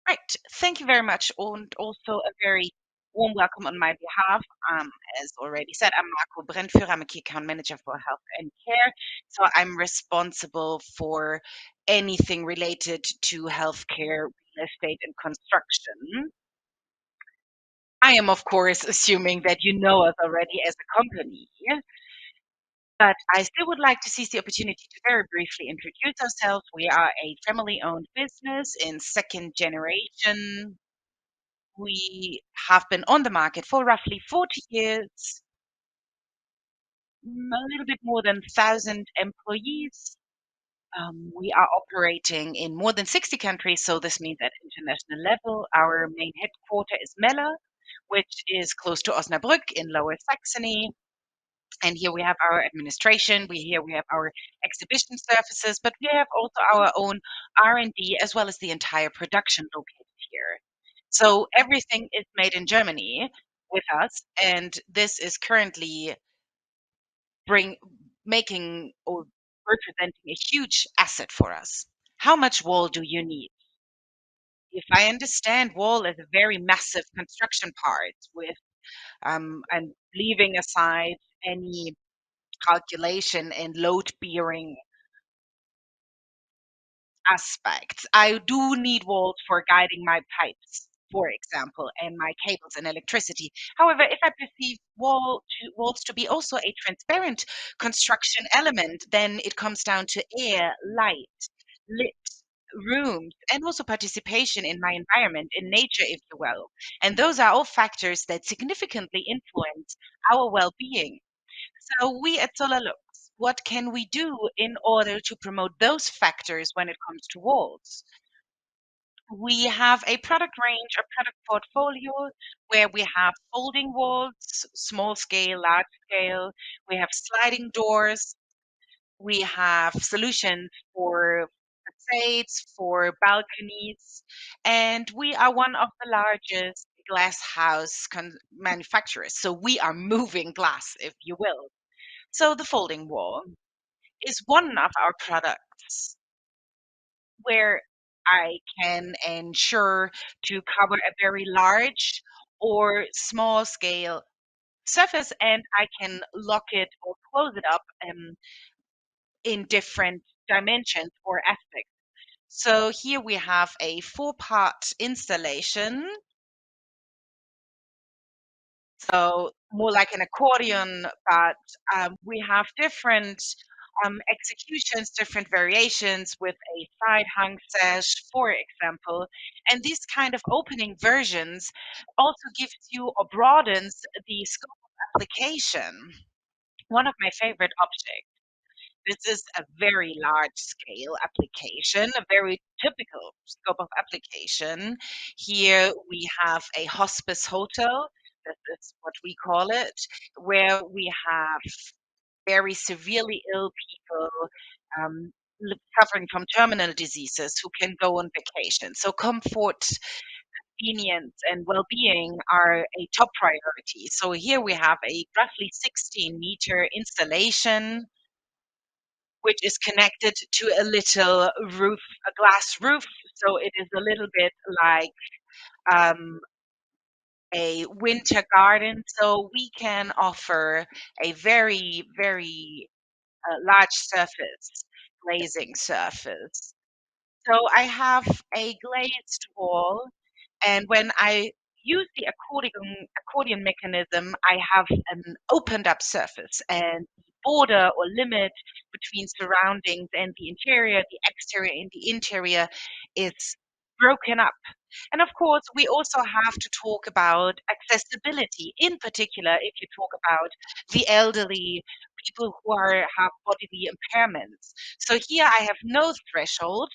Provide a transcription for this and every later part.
Right. Thank you very much, and also a very warm welcome on my behalf. As already said, I'm Marco Brentführer. I'm a key account manager for health and care. So I'm responsible for anything related to healthcare, real estate, and construction. I am, of course, assuming that you know us already as a company, but I still would like to seize the opportunity to very briefly introduce ourselves. We are a family-owned business in second generation. We have been on the market for roughly 40 years, a little bit more than 1,000 employees. We are operating in more than 60 countries, so this means at international level. Our main headquarter is Melle, which is close to Osnabrück in Lower Saxony. And here we have our administration. Here we have our exhibition services, but we have also our own R&D as well as the entire production located here. So everything is made in Germany with us, and this is currently bring making or representing a huge asset for us. How much wall do you need? If I understand, wall is a very massive construction part with and leaving aside any calculation and load-bearing aspects. I do need walls for guiding my pipes, for example, and my cables and electricity. However, if I perceive walls to be also a transparent construction element, then it comes down to air, light, lit rooms, and also participation in my environment, in nature, if you will. And those are all factors that significantly influence our well-being. So we at Solarlux, what can we do in order to promote those factors when it comes to walls? We have a product range, a product portfolio where we have folding walls, small scale, large scale. We have sliding doors. We have solutions for facades, for balconies, and we are one of the largest glass house manufacturers. So we are moving glass, if you will. So the folding wall is one of our products where I can ensure to cover a very large or small scale surface, and I can lock it or close it up in different dimensions or aspects. So here we have a four-part installation. So more like an accordion, but we have different executions, different variations with a side hung sash, for example. And these kind of opening versions also gives you or broadens the scope of application. One of my favorite objects. This is a very large scale application, a very typical scope of application. Here we have a hospice hotel. This is what we call it, where we have very severely ill people suffering from terminal diseases who can go on vacation. So comfort, convenience, and well-being are a top priority. So here we have a roughly 16-meter installation which is connected to a little roof, a glass roof. So it is a little bit like um, a winter garden. So we can offer a very, very large surface, glazing surface. So I have a glazed wall, and when I use the accordion mechanism, I have an opened up surface, and the border or limit between surroundings and the exterior and the interior is broken up. And of course, we also have to talk about accessibility, in particular, if you talk about the elderly, people who have bodily impairments. So here I have no threshold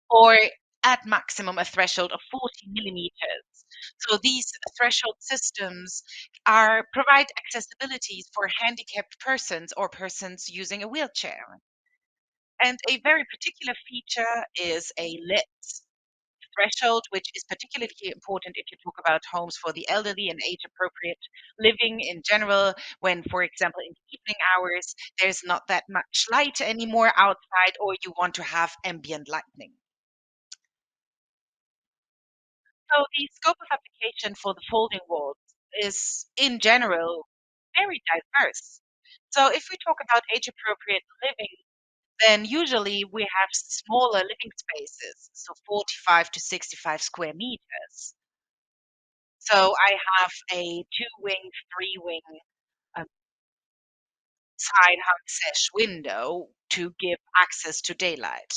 or at maximum a threshold of 40 millimeters. So these threshold systems provide accessibilities for handicapped persons or persons using a wheelchair. And a very particular feature is a lit threshold, which is particularly important if you talk about homes for the elderly and age-appropriate living in general, when, for example, in the evening hours, there's not that much light anymore outside, or you want to have ambient lighting. So the scope of application for the folding walls is, in general, very diverse. So if we talk about age-appropriate living, then usually we have smaller living spaces, so 45 to 65 square meters. So I have a two-wing, three-wing um, side hung sash window to give access to daylight.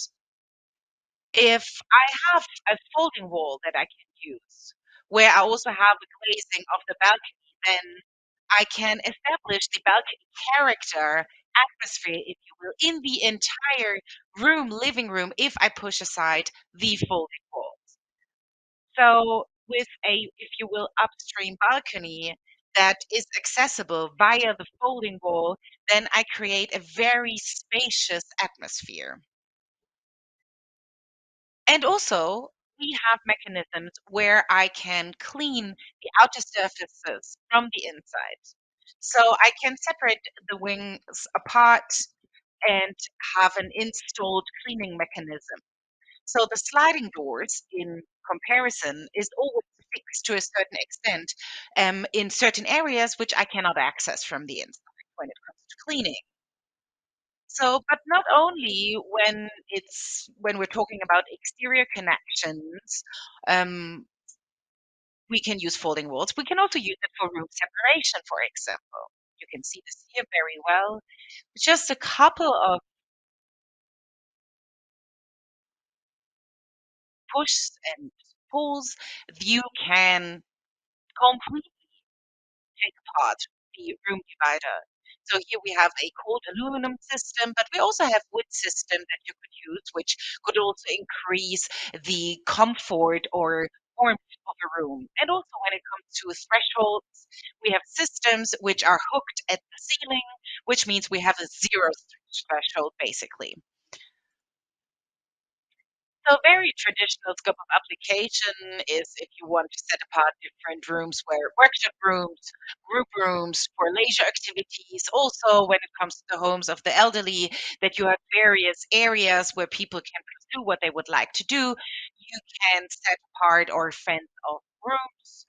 If I have a folding wall that I can use, where I also have a glazing of the balcony, then I can establish the balcony character, atmosphere, if you will, in the entire room, living room, if I push aside the folding wall. So with a, if you will, upstream balcony that is accessible via the folding wall, then I create a very spacious atmosphere. And also, we have mechanisms where I can clean the outer surfaces from the inside. So I can separate the wings apart and have an installed cleaning mechanism. So the sliding doors, in comparison, is always fixed to a certain extent in certain areas which I cannot access from the inside when it comes to cleaning. So, but not only when we're talking about exterior connections, um, we can use folding walls. We can also use it for room separation, for example. You can see this here very well. Just a couple of pushes and pulls, you can completely take apart the room divider. So here we have a cold aluminum system, but we also have wood system that you could use, which could also increase the comfort or warmth of a room. And also when it comes to thresholds, we have systems which are hooked at the ceiling, which means we have a zero threshold basically. So very traditional scope of application is if you want to set apart different rooms where workshop rooms, group rooms for leisure activities. Also, when it comes to the homes of the elderly, that you have various areas where people can pursue what they would like to do. You can set apart or fence off rooms,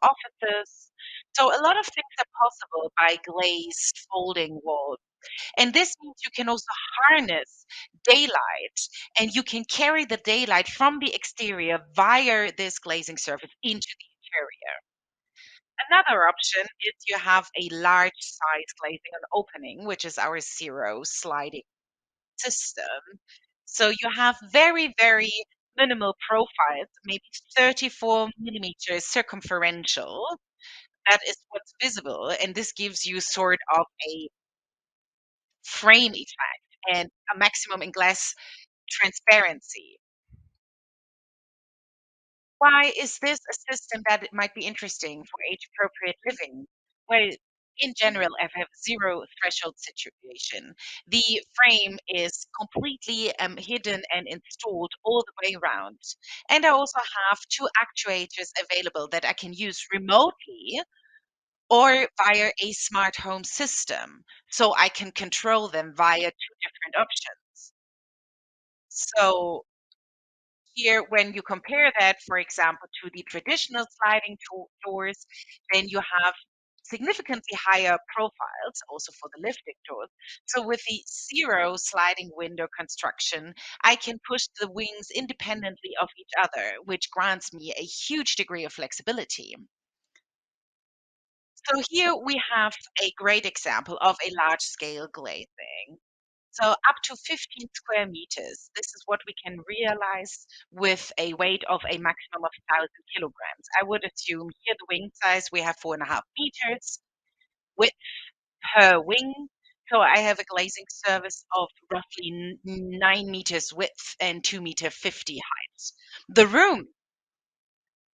offices. So a lot of things are possible by glazed folding walls. And this means you can also harness daylight and you can carry the daylight from the exterior via this glazing surface into the interior. Another option is you have a large size glazing and opening, which is our zero sliding system. So you have very, very minimal profiles, maybe 34 millimeters circumferential. That is what's visible. And this gives you sort of a frame effect and a maximum in glass transparency. Why is this a system that it might be interesting for age-appropriate living? Well, in general, I have zero threshold situation. The frame is completely hidden and installed all the way around. And I also have two actuators available that I can use remotely or via a smart home system. So I can control them via two different options. So here, when you compare that, for example, to the traditional sliding doors, then you have significantly higher profiles also for the lifting doors. So with the zero sliding window construction, I can push the wings independently of each other, which grants me a huge degree of flexibility. So here we have a great example of a large scale glazing. So up to 15 square meters. This is what we can realize with a weight of a maximum of 1,000 kilograms. I would assume here the wing size, we have 4.5 meters width per wing. So I have a glazing surface of roughly 9 meters width and 2 meter 50 height. The room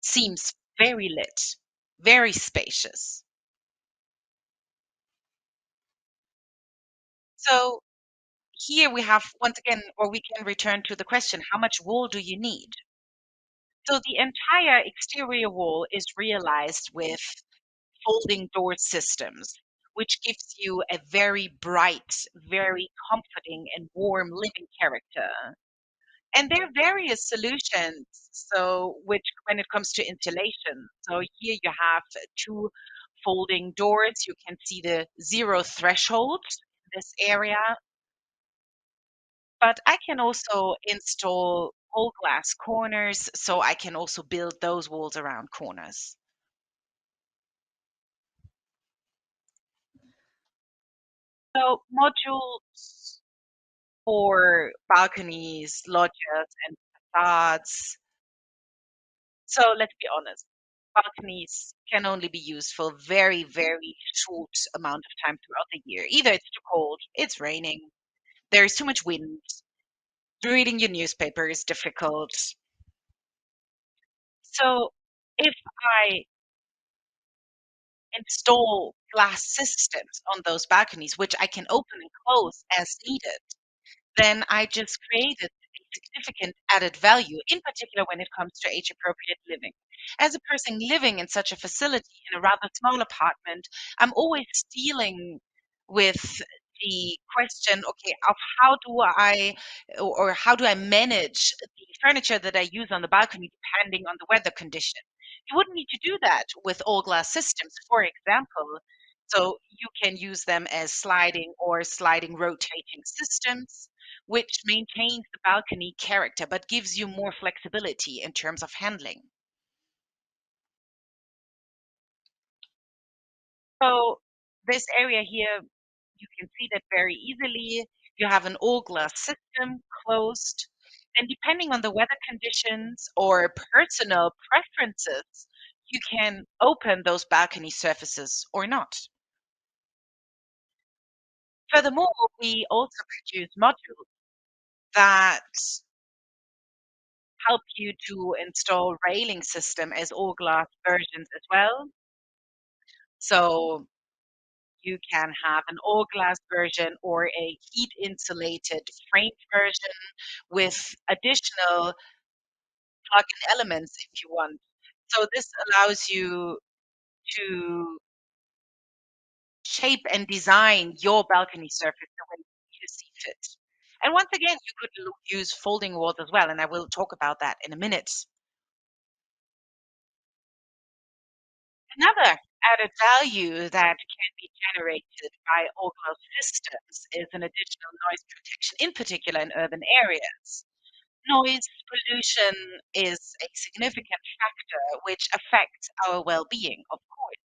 seems very lit, very spacious. So here we have once again, or we can return to the question, how much wall do you need? So the entire exterior wall is realized with folding door systems, which gives you a very bright, very comforting and warm living character. And there are various solutions. So, which when it comes to insulation, so here you have two folding doors. You can see the zero threshold in this area, but I can also install whole glass corners, so I can also build those walls around corners. So modules for balconies, loggias, and facades. So let's be honest, balconies can only be used for very, very short amount of time throughout the year. Either it's too cold, it's raining, there's too much wind, reading your newspaper is difficult. So if I install glass systems on those balconies, which I can open and close as needed, then I just created a significant added value, in particular when it comes to age appropriate living. As a person living in such a facility in a rather small apartment, I'm always dealing with the question, okay, of how do I or how do I manage the furniture that I use on the balcony depending on the weather condition? You wouldn't need to do that with all glass systems, for example. So you can use them as sliding rotating systems, which maintains the balcony character but gives you more flexibility in terms of handling. So this area here, you can see that very easily. You have an all glass system closed, and depending on the weather conditions or personal preferences, you can open those balcony surfaces or not. Furthermore, we also produce modules that help you to install railing system as all glass versions as well. So you can have an all glass version or a heat insulated framed version with additional plug-in elements if you want. So this allows you to shape and design your balcony surface the way you see fit. And once again, you could use folding walls as well, and I will talk about that in a minute. Another added value that can be generated by all-glass systems is an additional noise protection, in particular in urban areas. Noise pollution is a significant factor which affects our well-being, of course.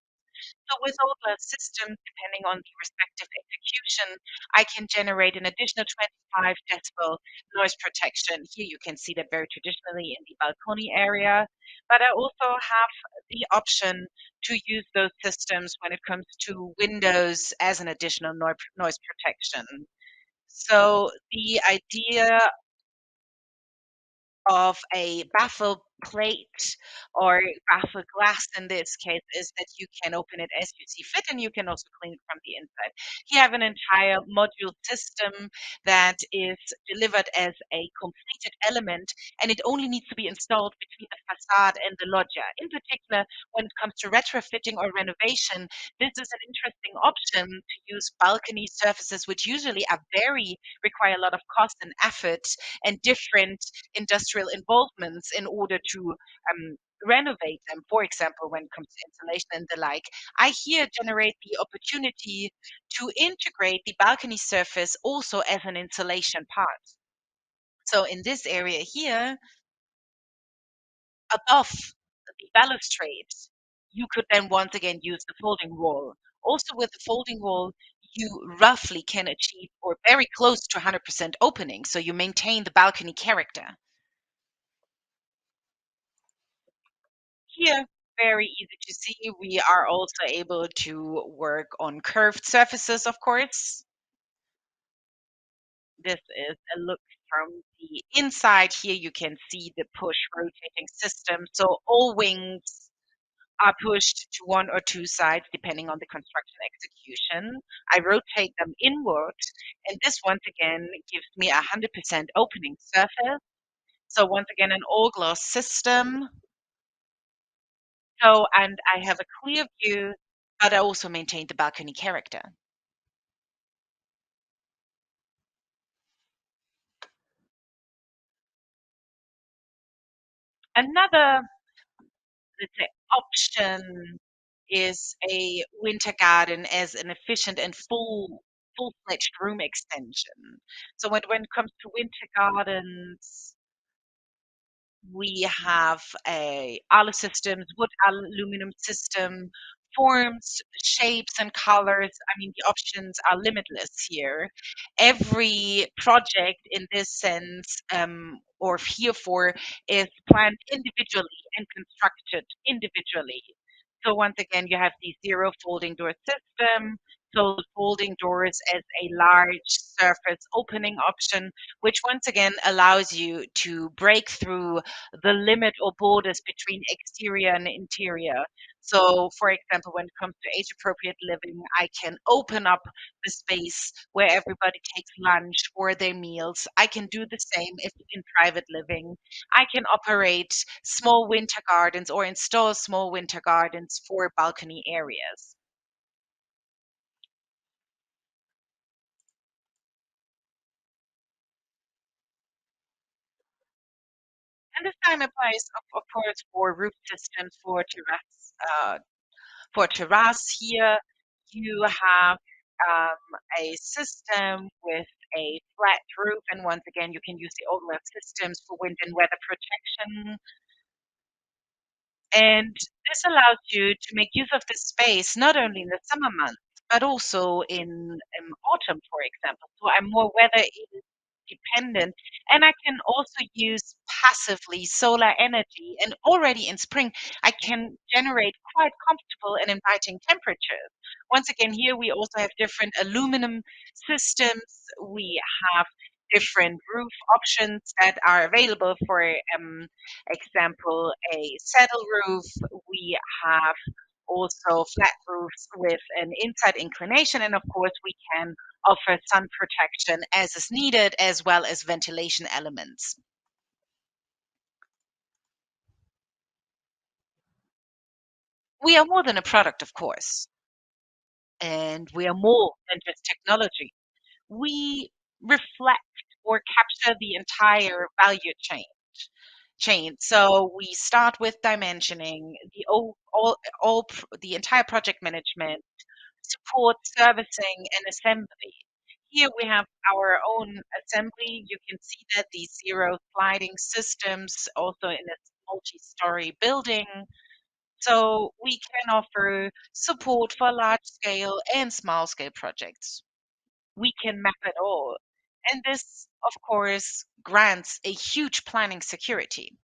So with all the systems, depending on the respective execution, I can generate an additional 25 decibel noise protection. Here you can see that very traditionally in the balcony area, but I also have the option to use those systems when it comes to windows as an additional noise protection. So the idea of a baffle plate or baffle glass in this case is that you can open it as you see fit and you can also clean it from the inside. You have an entire module system that is delivered as a completed element and it only needs to be installed between the facade and the loggia. In particular, when it comes to retrofitting or renovation, this is an interesting option to use balcony surfaces, which usually are very require a lot of cost and effort and different industrial involvements in order to renovate them, for example, when it comes to insulation and the like. I here generate the opportunity to integrate the balcony surface also as an insulation part. So in this area here, above the balustrade, you could then once again use the folding wall. Also with the folding wall, you roughly can achieve or very close to 100% opening, so you maintain the balcony character. Here, very easy to see, we are also able to work on curved surfaces, of course. This is a look from the inside. Here you can see the push rotating system. So all wings are pushed to one or two sides depending on the construction execution. I rotate them inward, and this once again gives me 100% opening surface. So once again, an all glass system. So, and I have a clear view, but I also maintain the balcony character. Another, let's say, option is a winter garden as an efficient and full-fledged room extension. So when it comes to winter gardens, we have a alu systems, wood aluminum system, forms, shapes, and colors. I mean, the options are limitless here. Every project in this sense, or herefore, is planned individually and constructed individually. So once again, you have the zero folding door system. So folding doors as a large surface opening option, which once again allows you to break through the limit or borders between exterior and interior. So, for example, when it comes to age appropriate living, I can open up the space where everybody takes lunch or their meals. I can do the same if in private living. I can operate small winter gardens or install small winter gardens for balcony areas. And the same applies, of course, for roof systems for terrace here. You have a system with a flat roof, and once again, you can use the OLED systems for wind and weather protection. And this allows you to make use of the space not only in the summer months, but also in autumn, for example. So I'm more weather dependent, and I can also use passively solar energy. And already in spring, I can generate quite comfortable and inviting temperatures. Once again, here we also have different aluminum systems. We have different roof options that are available. For example, a saddle roof. We have also flat roofs with an inside inclination, and of course, we can offer sun protection as is needed, as well as ventilation elements. We are more than a product, of course, and we are more than just technology. We reflect or capture the entire value chain. So we start with dimensioning the entire project management, support, servicing, and assembly. Here we have our own assembly. You can see that these zero sliding systems also in a multi-story building. So we can offer support for large scale and small scale projects. We can map it all. And this, of course, grants a huge planning security.